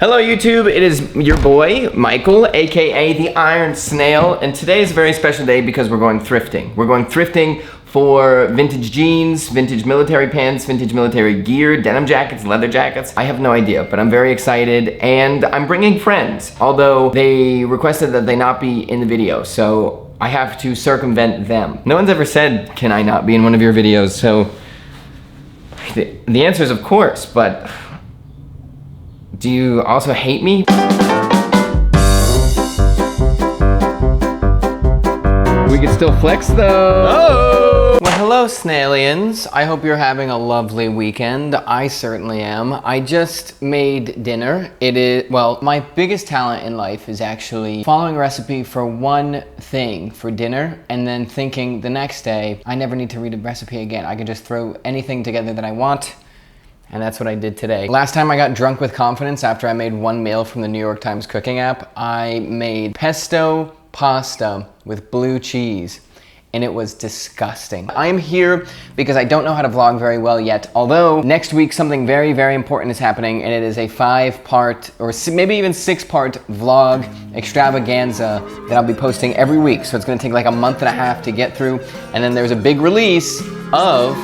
Hello YouTube, it is your boy, Michael, aka the Iron Snail, and today is a very special day because we're going thrifting. We're going thrifting for vintage jeans, vintage military pants, vintage military gear, denim jackets, leather jackets. I have no idea, but I'm very excited, and I'm bringing friends, although they requested that they not be in the video, so I have to circumvent them. No one's ever said, can I not be in one of your videos, so the answer is of course, but do you also hate me? We can still flex though. Oh! Well, hello Snailians. I hope you're having a lovely weekend. I certainly am. I just made dinner. It is, well, my biggest talent in life is actually following a recipe for one thing for dinner and then thinking the next day, I never need to read a recipe again. I can just throw anything together that I want. And that's what I did today. Last time I got drunk with confidence after I made one meal from the New York Times cooking app, I made pesto pasta with blue cheese, and it was disgusting. I am here because I don't know how to vlog very well yet, although next week something very, very important is happening, and it is a 5-part or maybe even 6-part vlog extravaganza that I'll be posting every week. So it's gonna take like a month and a half to get through, and then there's a big release of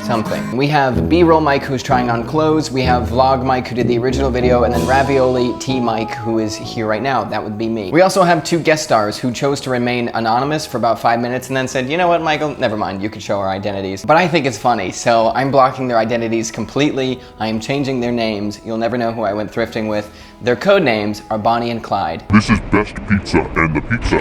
something. We have B-roll Mike who's trying on clothes, we have vlog Mike who did the original video, and then ravioli T Mike who is here right now. That would be me. We also have 2 guest stars who chose to remain anonymous for about 5 minutes and then said, you know what, Michael, never mind, you can show our identities. But I think it's funny, so I'm blocking their identities completely. I am changing their names. You'll never know who I went thrifting with. Their code names are Bonnie and Clyde. This is best pizza, and the pizza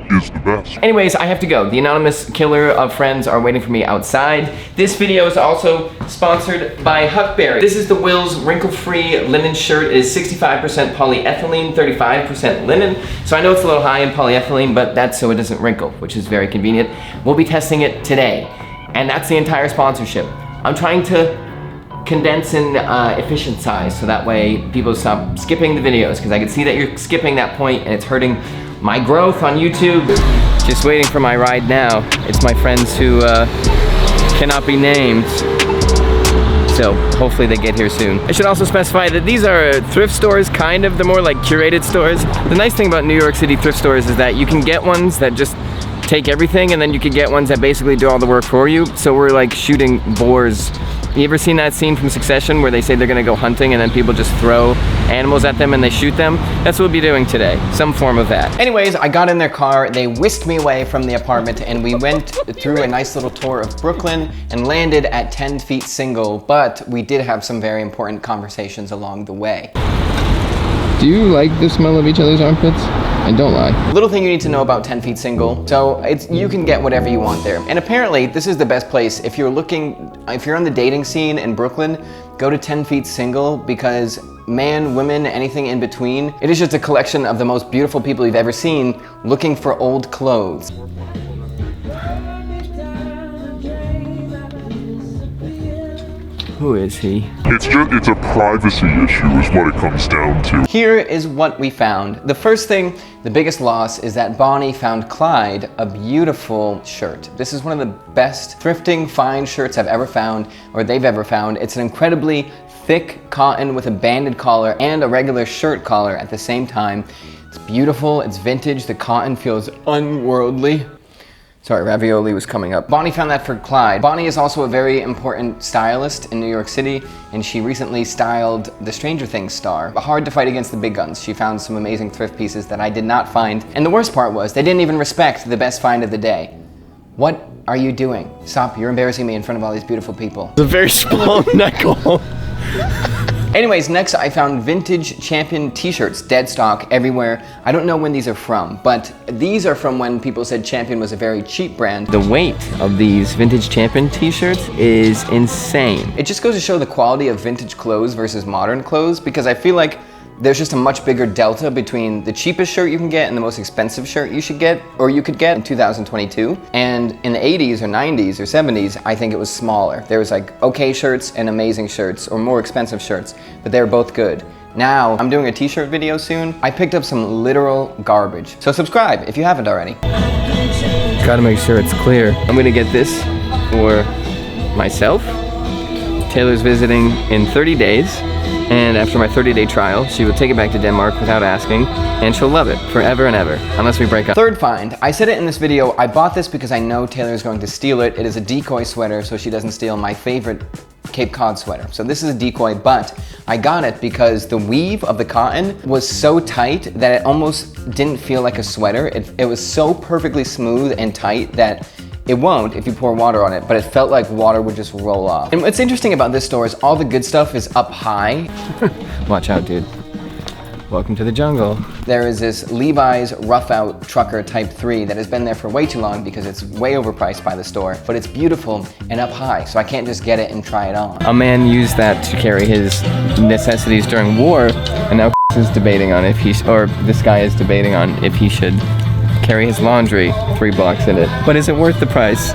is the best. Anyways, I have to go. The anonymous killer of friends are waiting for me outside. This video is also sponsored by Huckberry. This is the Will's Wrinkle-Free linen shirt. It is 65% polyethylene, 35% linen. So I know it's a little high in polyethylene, but that's so it doesn't wrinkle, which is very convenient. We'll be testing it today. And that's the entire sponsorship. I'm trying to condense in efficient size so that way people stop skipping the videos, because I can see that you're skipping that point and it's hurting my growth on YouTube. Just waiting for my ride now. It's my friends who cannot be named. So hopefully they get here soon. I should also specify that these are thrift stores, kind of. They're more like curated stores. The nice thing about New York City thrift stores is that you can get ones that just take everything, and then you can get ones that basically do all the work for you. So we're like shooting boars. You ever seen that scene from Succession where they say they're gonna go hunting and then people just throw animals at them and they shoot them? That's what we'll be doing today, some form of that. Anyways, I got in their car, they whisked me away from the apartment, and we went through a nice little tour of Brooklyn and landed at 10 Feet Single, but we did have some very important conversations along the way. Do you like the smell of each other's armpits? And don't lie. Little thing you need to know about 10 Feet Single. So you can get whatever you want there. And apparently this is the best place. If you're on the dating scene in Brooklyn, go to 10 Feet Single, because man, women, anything in between, it is just a collection of the most beautiful people you've ever seen looking for old clothes. Who is he? It's a privacy issue is what it comes down to. Here is what we found. The first thing, the biggest loss, is that Bonnie found Clyde a beautiful shirt. This is one of the best thrifting fine shirts I've ever found, or they've ever found. It's an incredibly thick cotton with a banded collar and a regular shirt collar at the same time. It's beautiful, it's vintage, the cotton feels unworldly. Sorry, ravioli was coming up. Bonnie found that for Clyde. Bonnie is also a very important stylist in New York City, and she recently styled the Stranger Things star. Hard to fight against the big guns. She found some amazing thrift pieces that I did not find. And the worst part was, they didn't even respect the best find of the day. What are you doing? Stop, you're embarrassing me in front of all these beautiful people. It's a very small knuckle. Anyways, next I found vintage Champion t-shirts, dead stock everywhere. I don't know when these are from, but these are from when people said Champion was a very cheap brand. The weight of these vintage Champion t-shirts is insane. It just goes to show the quality of vintage clothes versus modern clothes, because I feel like there's just a much bigger delta between the cheapest shirt you can get and the most expensive shirt you should get, or you could get in 2022. And in the 80s or 90s or 70s, I think it was smaller. There was like okay shirts and amazing shirts, or more expensive shirts, but they were both good. Now, I'm doing a t-shirt video soon. I picked up some literal garbage. So subscribe if you haven't already. Gotta make sure it's clear. I'm gonna get this for myself. Taylor's visiting in 30 days. And after my 30-day trial, she will take it back to Denmark without asking, and she'll love it forever and ever, unless we break up. Third find, I said it in this video, I bought this because I know Taylor is going to steal it. It is a Decoy sweater, so she doesn't steal my favorite Cape Cod sweater. So this is a Decoy, but I got it because the weave of the cotton was so tight that it almost didn't feel like a sweater. It was so perfectly smooth and tight that it won't if you pour water on it, but it felt like water would just roll off. And what's interesting about this store is all the good stuff is up high. Watch out, dude. Welcome to the jungle. There is this Levi's Rough Out Trucker Type 3 that has been there for way too long because it's way overpriced by the store, but it's beautiful and up high, so I can't just get it and try it on. A man used that to carry his necessities during war, and now is debating on if he, or this guy is debating on if he should carry his laundry 3 blocks in it. But is it worth the price?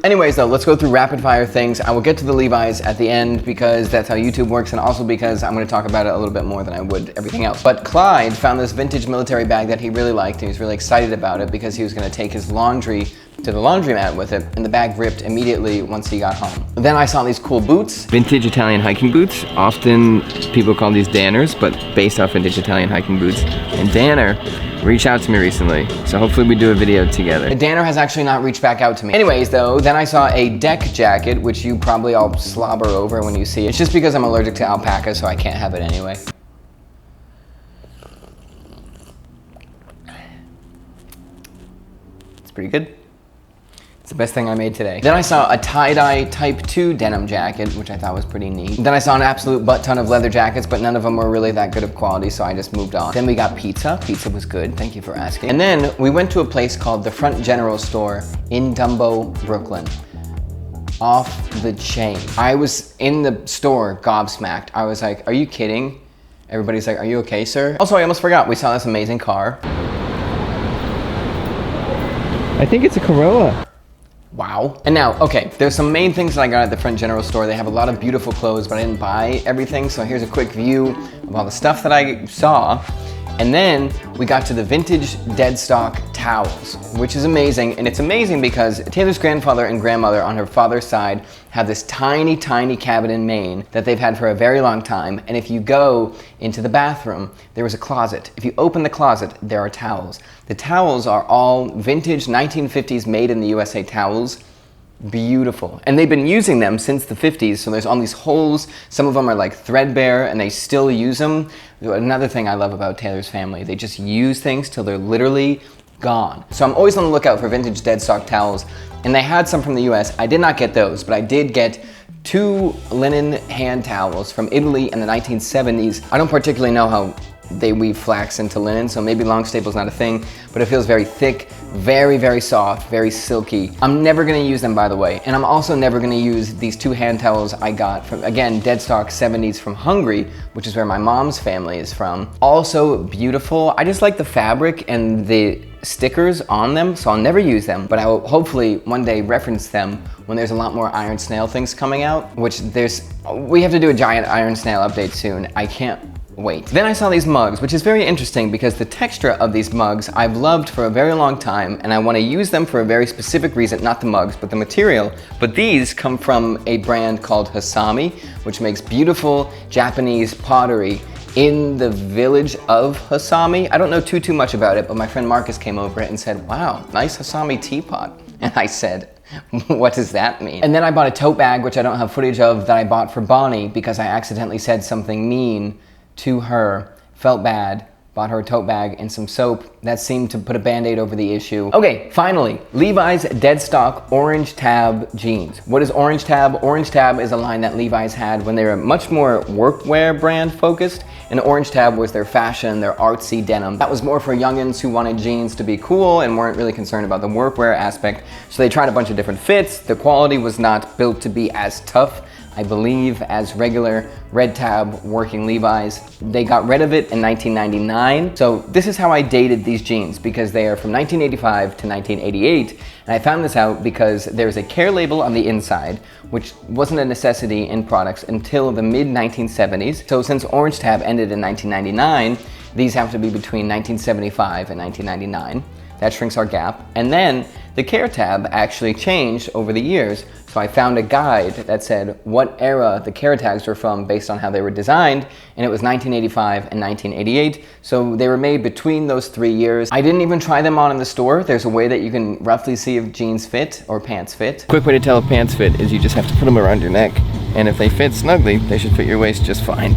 Anyways though, let's go through rapid fire things. I will get to the Levi's at the end because that's how YouTube works, and also because I'm going to talk about it a little bit more than I would everything else. But Clyde found this vintage military bag that he really liked. He was really excited about it because he was going to take his laundry to the laundromat with it, and the bag ripped immediately once he got home. Then I saw these cool boots. Vintage Italian hiking boots. Often people call these Danners, but based off vintage Italian hiking boots. And Danner reached out to me recently, so hopefully we do a video together. Danner has actually not reached back out to me. Anyways though, then I saw a deck jacket, which you probably all slobber over when you see it. It's just because I'm allergic to alpaca, so I can't have it anyway. It's pretty good. It's the best thing I made today. Then I saw a tie-dye Type 2 denim jacket, which I thought was pretty neat. Then I saw an absolute butt ton of leather jackets, but none of them were really that good of quality, so I just moved on. Then we got pizza. Pizza was good, thank you for asking. And then we went to a place called the Front General Store in Dumbo, Brooklyn. Off the chain. I was in the store gobsmacked. I was like, are you kidding? Everybody's like, are you okay, sir? Also, I almost forgot, we saw this amazing car. I think it's a Corolla. Wow. And now, okay, there's some main things that I got at the Front General Store. They have a lot of beautiful clothes, but I didn't buy everything, so here's a quick view of all the stuff that I saw. And then we got to the vintage dead stock towels, which is amazing. And it's amazing because Taylor's grandfather and grandmother on her father's side have this tiny, tiny cabin in Maine that they've had for a very long time. And if you go into the bathroom, there is a closet. If you open the closet, there are towels. The towels are all vintage 1950s made in the USA towels. Beautiful. And they've been using them since the 50s, so there's all these holes. Some of them are like threadbare and they still use them. Another thing I love about Taylor's family, they just use things till they're literally gone. So I'm always on the lookout for vintage dead stock towels, and they had some from the US. I did not get those, but I did get 2 linen hand towels from Italy in the 1970s. I don't particularly know how they weave flax into linen, so maybe long staple's not a thing, but it feels very thick, very, very soft, very silky. I'm never gonna use them, by the way, and I'm also never gonna use these 2 hand towels I got from, again, dead stock 70s from Hungary, which is where my mom's family is from. Also beautiful. I just like the fabric and the stickers on them, so I'll never use them, but I will hopefully one day reference them when there's a lot more Iron Snail things coming out, which we have to do a giant Iron Snail update soon. I can't wait. Then I saw these mugs, which is very interesting because the texture of these mugs I've loved for a very long time, and I want to use them for a very specific reason, not the mugs, but the material. But these come from a brand called Hasami, which makes beautiful Japanese pottery in the village of Hasami. I don't know too much about it, but my friend Marcus came over and said, wow, nice Hasami teapot. And I said, what does that mean? And then I bought a tote bag, which I don't have footage of, that I bought for Bonnie because I accidentally said something mean to her, felt bad, bought her a tote bag and some soap. That seemed to put a band-aid over the issue. Okay, finally, Levi's dead stock Orange Tab jeans. What is Orange Tab? Orange Tab is a line that Levi's had when they were much more workwear brand focused, and Orange Tab was their fashion, their artsy denim. That was more for youngins who wanted jeans to be cool and weren't really concerned about the workwear aspect, so they tried a bunch of different fits. The quality was not built to be as tough, I believe, as regular red tab working Levi's. They got rid of it in 1999. So this is how I dated these jeans, because they are from 1985 to 1988. And I found this out because there's a care label on the inside, which wasn't a necessity in products until the mid 1970s. So since Orange Tab ended in 1999, these have to be between 1975 and 1999. That shrinks our gap. And then The care tab actually changed over the years, so I found a guide that said what era the care tags were from based on how they were designed, and it was 1985 and 1988, so they were made between those 3 years. I didn't even try them on in the store. There's a way that you can roughly see if jeans fit or pants fit. Quick way to tell if pants fit is you just have to put them around your neck, and if they fit snugly, they should fit your waist just fine.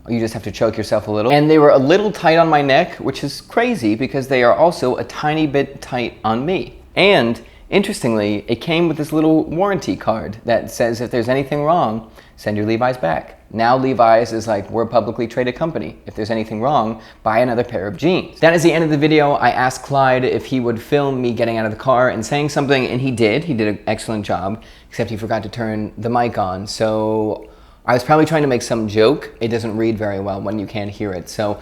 You just have to choke yourself a little. And they were a little tight on my neck, which is crazy because they are also a tiny bit tight on me. And interestingly, it came with this little warranty card that says if there's anything wrong, send your Levi's back. Now Levi's is like, we're a publicly traded company. If there's anything wrong, buy another pair of jeans. That is the end of the video. I asked Clyde if he would film me getting out of the car and saying something, and he did. He did an excellent job, except he forgot to turn the mic on. So I was probably trying to make some joke. It doesn't read very well when you can't hear it. So